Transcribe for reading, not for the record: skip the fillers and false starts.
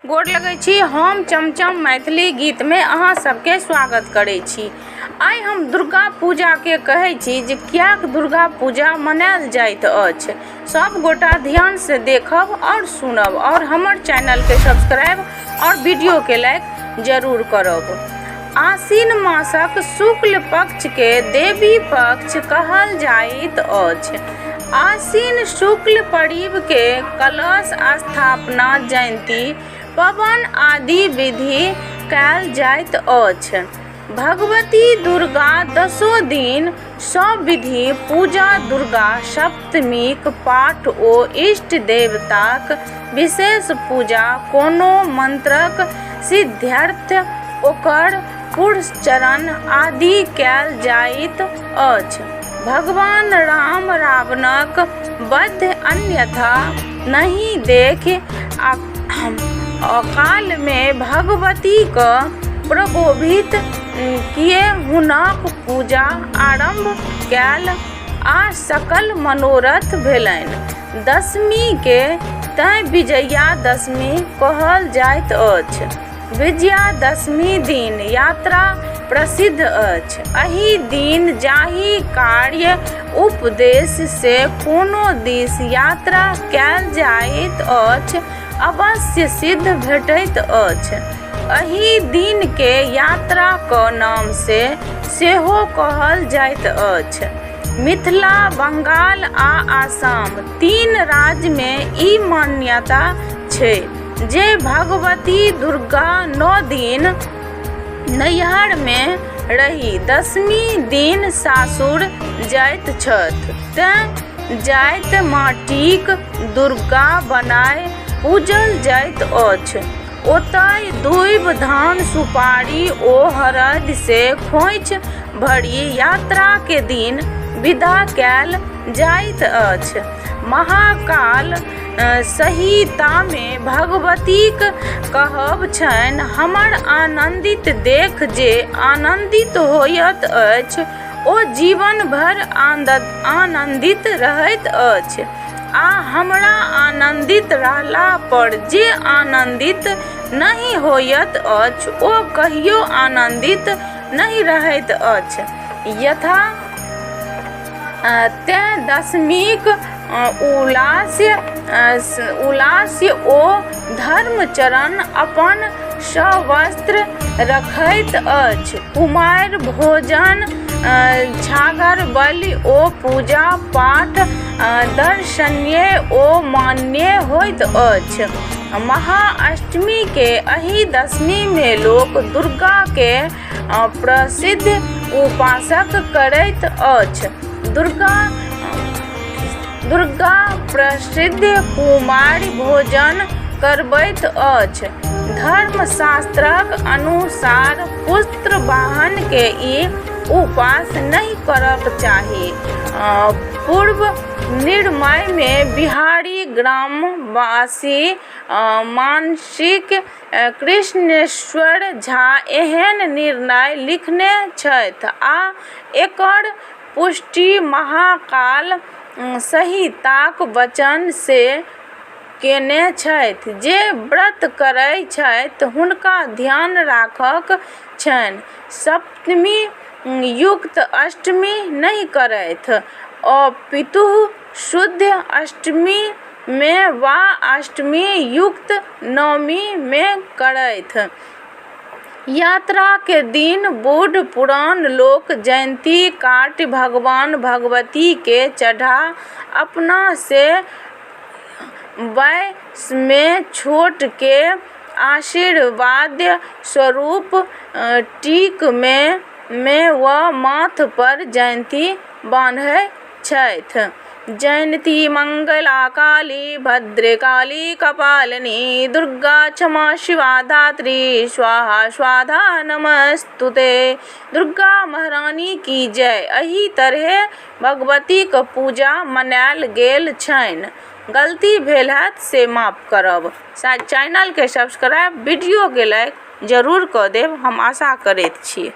गोर लगै छी। हम चमचम मैथिली गीत में अहाँ सबके स्वागत करै छी। आइ हम दुर्गा पूजा के कहै छी जे कियाक दुर्गा पूजा मनायल जाइत अछि। सब गोटा ध्यान से देखब और सुनब और हमर चैनल के सब्सक्राइब और वीडियो के लाइक जरूर करब। आश्विन मासक शुक्ल पक्ष के देवी पक्ष कहल जाइत अछि। आश्विन शुक्ल परिव के कलश स्थापना, जयंती, पाबन आदि विधि कयल जाइत अछि। भगवती दुर्गा 10 दिन सविधि पूजा, दुर्गा सप्तमीक पाठ ओ इष्ट देवताक विशेष पूजा, कोनो मंत्रक सिद्ध्यर्थ ओकर पुरस्चरण आदि कयल जाइत अछि। भगवान राम रावणक वध अन्यथा नहीं देख अकाल में भगवतीक प्रकोपित किए हुनक पूजा आरंभ कयल आ सकल मनोरथ भेलनि। दशमी के तैं विजयादशमी कहल जाइत अछि। विजयादशमी दिन यात्रा प्रसिद्ध अछि। एहि दिन जाहि कार्य उपदेश से कोनो दिस यात्रा कयल जाइत अछि अवश्य सिद्ध भेटैत अछि। एहि दिन के यात्रा क नाम से सेहो कहल जाइत अछि। मिथिला, बंगाल आ आसाम तीन राज्य में ई मान्यता छै जे भगवती दुर्गा 9 दिन नैहर में रहि दशमी दिन सासुर जाइत छथि। तें जाइत माटिक दुर्गा बनाय पूजल जाइत अछि। ओतय दूइब, धान, सुपारी ओ हरदि से खोइछ भरि यात्रा के दिन विदा कयल जाइत अछि। महाकाल संहिता में भगवतीक कहब छनि, हमर आनंदित देख जे आनंदित होइत अछि ओ जीवन भर आनंदित रहैत अछि, आ हमरा आनंदित रहला पर जे आनंदित नहीं होइत अछि ओ कहियो आनंदित नहीं रहैत अछि। यथा तें दशमीक उल्लास्य ओ धर्मचरण अपन सवस्त्र रखैत अछि। कुमार भोजन, छागर बलि ओ पूजा पाठ दर्शनीय ओ मान्य होइत अछि। महाअष्टमी के एहि दशमी में लोक दुर्गा के प्रसिद्ध उपासना करैत अछि। दुर्गा प्रसिद्ध कुमारी भोजन करबैत अछि। धर्मशास्त्रक अनुसार पुत्र वाहन के ई उपास नहीं करब चाही। पूर्व निर्णय में बिहारी ग्रामवासी मानसिक कृष्णेश्वर झा एहन निर्णय लिखने छथि आ एकर पुष्टि महाकाल संहिताक वचन से केने छथि जे व्रत करै छथि हुनका ध्यान राखक छनि सप्तमी युक्त अष्टमी नहीं करथि, अपितु शुद्ध अष्टमी में वा अष्टमी युक्त नवमी में करथि। यात्रा के दिन बूढ़ पुरान लोक जयंती काट भगवान भगवती के चढ़ा अपना से वयस में छोट के आशीर्वाद स्वरूप टीक में व माथ पर जयंती बान्है छथि। जयंती मंगला काली भद्रकाली कपालिनी दुर्गा क्षमा शिवा धात्री स्वाहा स्वाधा नमस्तुते। दुर्गा महारानी की जय। एहि तरहे भगवतीक पूजा मनायल गेल छनि। गलती भेल हैत से माफ करब। चैनल के सब्सक्राइब, वीडियो के लाइक जरूर कऽ देब, हम आशा करैत छी।